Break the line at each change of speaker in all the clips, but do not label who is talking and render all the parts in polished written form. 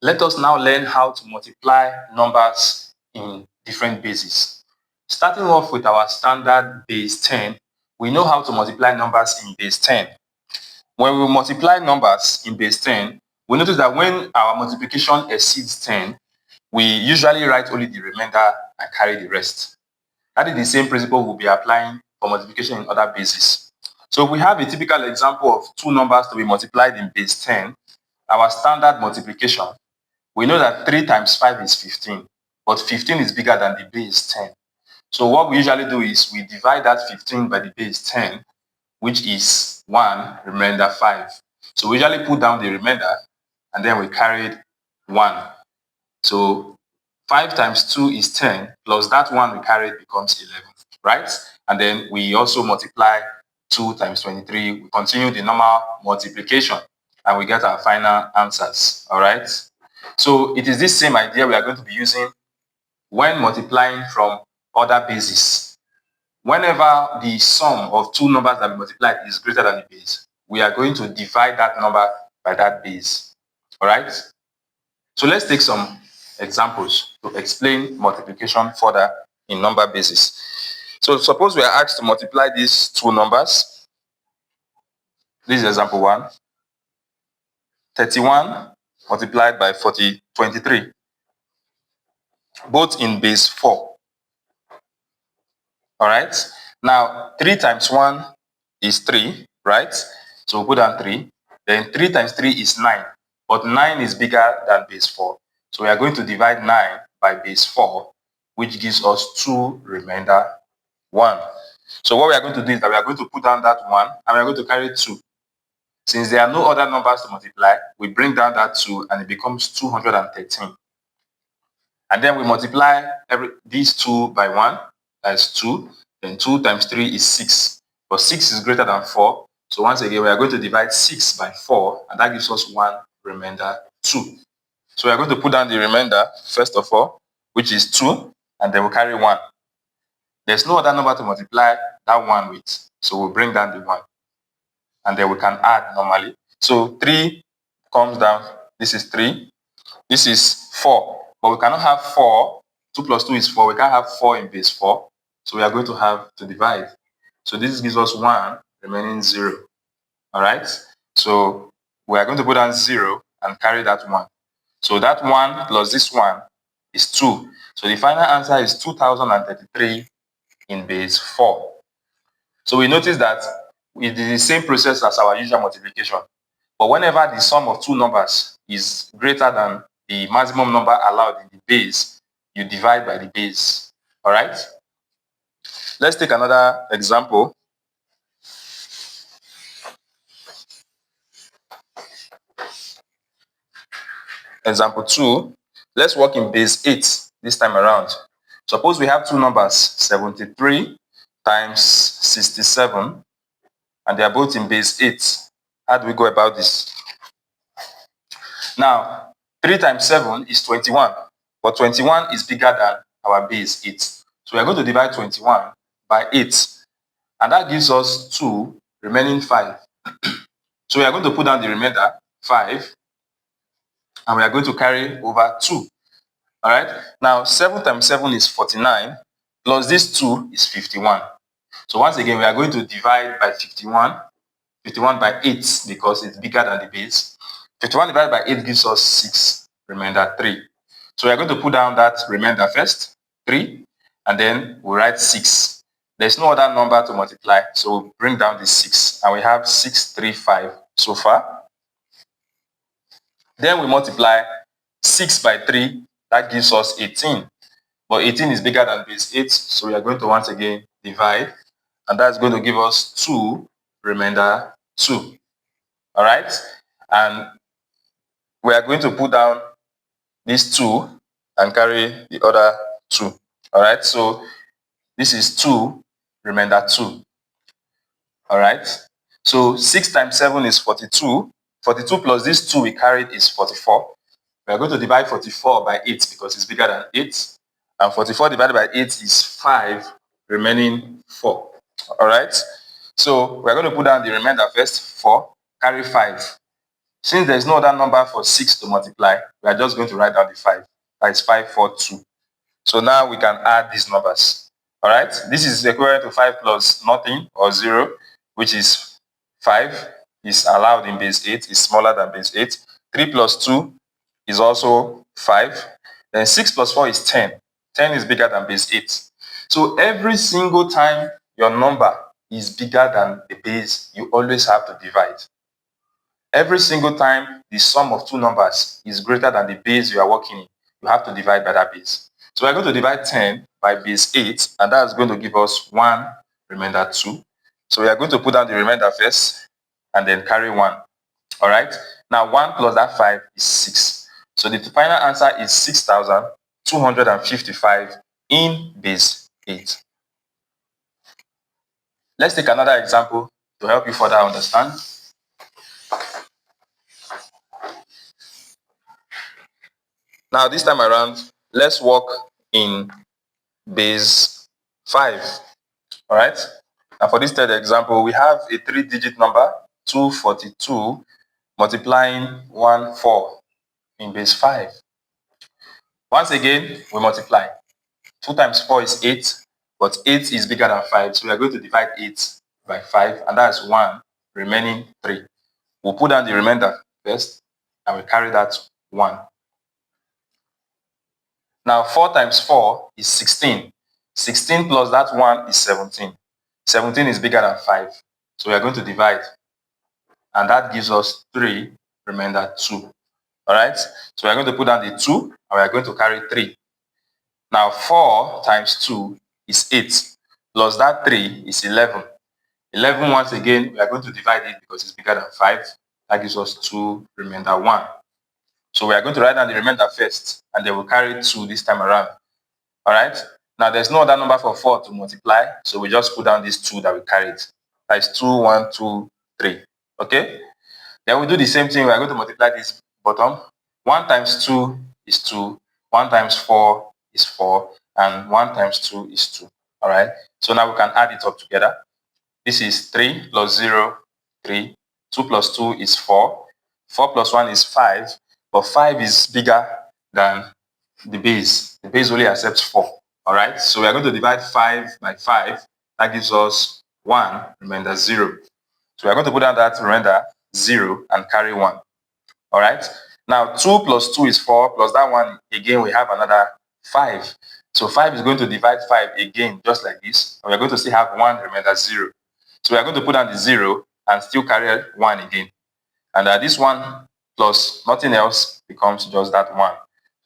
Let us now learn how to multiply numbers in different bases. Starting off with our standard base 10, we know how to multiply numbers in base 10. When we multiply numbers in base 10, we notice that when our multiplication exceeds 10, we usually write only the remainder and carry the rest. That is the same principle we'll be applying for multiplication in other bases. So if we have a typical example of two numbers to be multiplied in base 10, our standard multiplication, we know that 3 times 5 is 15, but 15 is bigger than the base 10. So what we usually do is we divide that 15 by the base 10, which is 1, remainder 5. So we usually put down the remainder and then we carried 1. So 5 times 2 is 10, plus that 1 we carried becomes 11, right? And then we also multiply 2 times 23. We continue the normal multiplication and we get our final answers, all right? So it is this same idea we are going to be using when multiplying from other bases. Whenever the sum of two numbers that we multiplied is greater than the base, we are going to divide that number by that base. All right? So let's take some examples to explain multiplication further in number bases. So suppose we are asked to multiply these two numbers. This is example 1. 31 multiplied by 23, both in base 4. All right. Now, 3 times 1 is 3, right? So we'll put down 3. Then 3 times 3 is 9. But 9 is bigger than base 4. So we are going to divide 9 by base 4, which gives us 2 remainder 1. So what we are going to do is that we are going to put down that 1 and we are going to carry 2. Since there are no other numbers to multiply, we bring down that 2 and it becomes 213. And then we multiply these 2 by 1. That's 2. Then 2 times 3 is 6. But 6 is greater than 4. So once again, we are going to divide 6 by 4, and that gives us 1 remainder 2. So we are going to put down the remainder, first of all, which is 2, and then we'll carry 1. There's no other number to multiply that 1 with. So we'll bring down the 1. And then we can add normally. So 3 comes down. This is 3. This is 4. But we cannot have 4. 2 plus 2 is 4. We can't have 4 in base 4. So we are going to have to divide. So this gives us 1 remaining 0. All right. So we are going to put down 0 and carry that 1. So that 1 plus this 1 is 2. So the final answer is 2033 in base 4. So we notice that it is the same process as our usual multiplication. But whenever the sum of two numbers is greater than the maximum number allowed in the base, you divide by the base. All right? Let's take another example. Example 2. Let's work in base 8 this time around. Suppose we have two numbers, 73 times 67, and they are both in base 8. How do we go about this? Now, 3 times 7 is 21, but 21 is bigger than our base 8. So we are going to divide 21 by 8, and that gives us 2 remaining 5. So we are going to put down the remainder, 5, and we are going to carry over 2. All right. Now, 7 times 7 is 49, plus this 2 is 51. So once again, we are going to divide by 51 by 8 because it's bigger than the base. 51 divided by 8 gives us 6, remainder 3. So we are going to put down that remainder first, 3, and then we write 6. There's no other number to multiply, so we'll bring down the 6, and we have 635 so far. Then we multiply 6 by 3, that gives us 18. But 18 is bigger than base 8, so we are going to once again divide, and that's going to give us 2, remainder 2. All right? And we are going to put down these 2 and carry the other 2. All right? So this is 2, remainder 2. All right? So 6 times 7 is 42. 42 plus this 2 we carried is 44. We are going to divide 44 by 8 because it's bigger than 8. And 44 divided by 8 is 5, remaining 4. All right? So we're going to put down the remainder first, 4, carry 5. Since there's no other number for 6 to multiply, we are just going to write down the 5. That is 5, 4, 2. So now we can add these numbers. All right, this is equivalent to 5 plus nothing or 0, which is 5, is allowed in base 8, is smaller than base 8. 3 plus 2 is also 5. Then 6 plus 4 is 10. 10 is bigger than base 8. So every single time your number is bigger than the base, you always have to divide. Every single time the sum of two numbers is greater than the base you are working in, you have to divide by that base. So we're going to divide 10 by base 8, and that's going to give us 1, remainder 2. So we are going to put down the remainder first, and then carry 1. All right? Now 1 plus that 5 is 6. So the final answer is 6,255 in base 8. Let's take another example to help you further understand. Now this time around, let's work in base 5. All right? Now for this third example, we have a 3-digit number, 242, multiplying 14 in base 5. Once again, we multiply. 2 times 4 is 8, but 8 is bigger than 5, so we are going to divide 8 by 5, and that's 1, remaining 3. We'll put down the remainder first, and we carry that 1. Now 4 times 4 is 16. 16 plus that 1 is 17. 17 is bigger than 5, so we are going to divide, and that gives us 3, remainder 2. All right, so we are going to put down the 2, and we are going to carry 3. Now 4 times 2 is 8, plus that 3 is 11. 11, once again, we are going to divide it because it's bigger than 5. That gives us 2, remainder 1. So we are going to write down the remainder first, and then we'll carry 2 this time around. All right, now there's no other number for 4 to multiply, so we just put down these 2 that we carried. That is 2, 1, 2, 3. Okay, then we do the same thing. We are going to multiply this bottom. 1 times 2 is 2, 1 times 4 is 4, and 1 times 2 is 2. All right, so now we can add it up together. This is 3 plus 0, 3. 2 plus 2 is 4. 4 plus 1 is 5, but 5 is bigger than the base. The base only accepts 4. All right, so we are going to divide 5 by 5. That gives us 1, remainder 0. So we are going to put down that remainder 0 and carry 1. All right, now 2 plus 2 is 4, plus that 1 again, we have another 5. So 5 is going to divide 5 again, just like this. And we are going to still have 1, remainder 0. So we are going to put down the 0 and still carry 1 again. And this 1 plus nothing else becomes just that 1.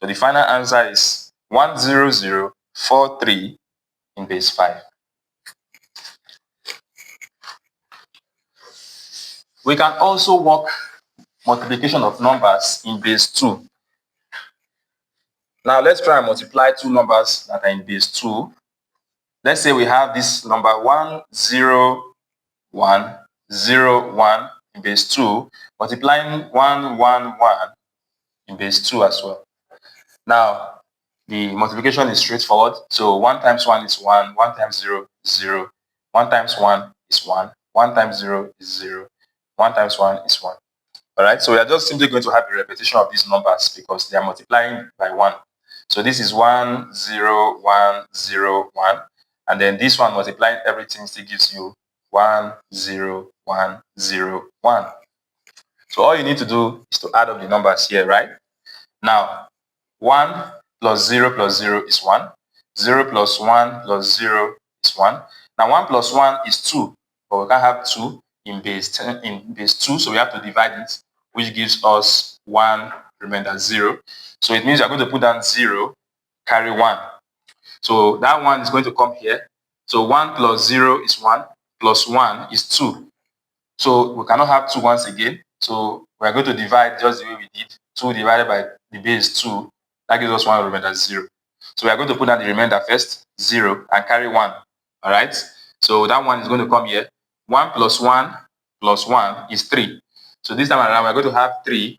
So the final answer is 10043 in base 5. We can also work multiplication of numbers in base 2. Now let's try and multiply two numbers that are in base 2. Let's say we have this number 10101 in base 2, multiplying 111 in base 2 as well. Now the multiplication is straightforward. So 1 times 1 is 1, 1 times 0 is 0, 1 times 1 is 1, 1 times 0 is 0, 1 times 1 is 1. All right, so we are just simply going to have a repetition of these numbers because they are multiplying by 1. So this is 10101, and then this one multiplying everything still gives you 10101. So all you need to do is to add up the numbers here, right? Now 1 plus 0 is 1. 0 plus 1 plus 0 is 1. Now 1 plus 1 is 2, but we can't have 2 in base 10 in base 2, so we have to divide it, which gives us 1, remainder 0. So it means you're going to put down 0, carry 1. So that 1 is going to come here. So 1 plus 0 is 1, plus 1 is 2. So we cannot have 2 once again. So we're going to divide just the way we did. 2 divided by the base 2, that gives us 1, remainder 0. So we are going to put down the remainder first, 0, and carry 1. All right. So that 1 is going to come here. 1 plus 1 is 3. So this time around, we're going to have 3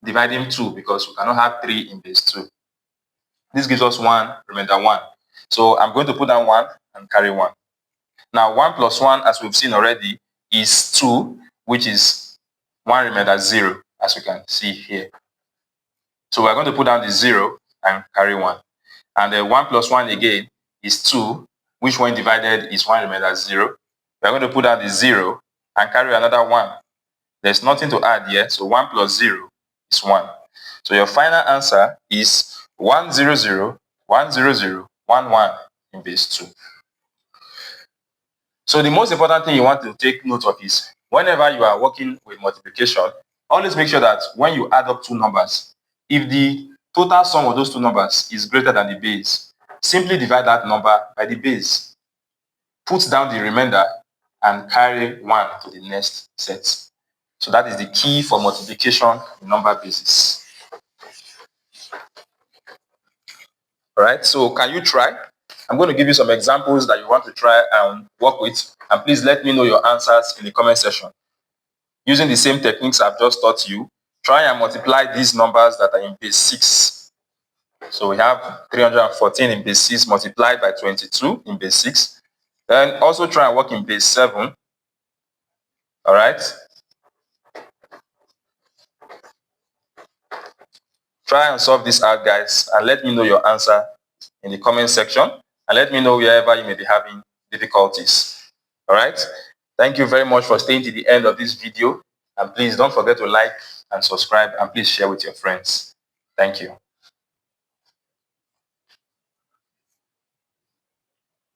dividing 2 because we cannot have 3 in base 2. This gives us 1, remainder 1. So I'm going to put down 1 and carry 1. Now 1 plus 1, as we've seen already, is 2, which is 1, remainder 0. as you can see here. So we're going to put down the 0 and carry 1. And the 1 plus 1 again is 2, which when divided is 1 remainder 0. We're going to put down the 0 and carry another 1. There's nothing to add here, so 1 plus 0 is 1. So your final answer is 100, 100, 11 in base 2. So the most important thing you want to take note of is whenever you are working with multiplication, always make sure that when you add up two numbers, if the total sum of those two numbers is greater than the base, simply divide that number by the base. Put down the remainder and carry 1 to the next set. So that is the key for multiplication in number basis. All right, so can you try? I'm going to give you some examples that you want to try and work with. And please let me know your answers in the comment section. Using the same techniques I've just taught you, try and multiply these numbers that are in base 6. So we have 314 in base 6 multiplied by 22 in base 6. Then also try and work in base 7. All right. Try and solve this out, guys, and let me know your answer in the comment section, and let me know wherever you may be having difficulties. All right. Thank you very much for staying to the end of this video, and please don't forget to like and subscribe, and please share with your friends. Thank you.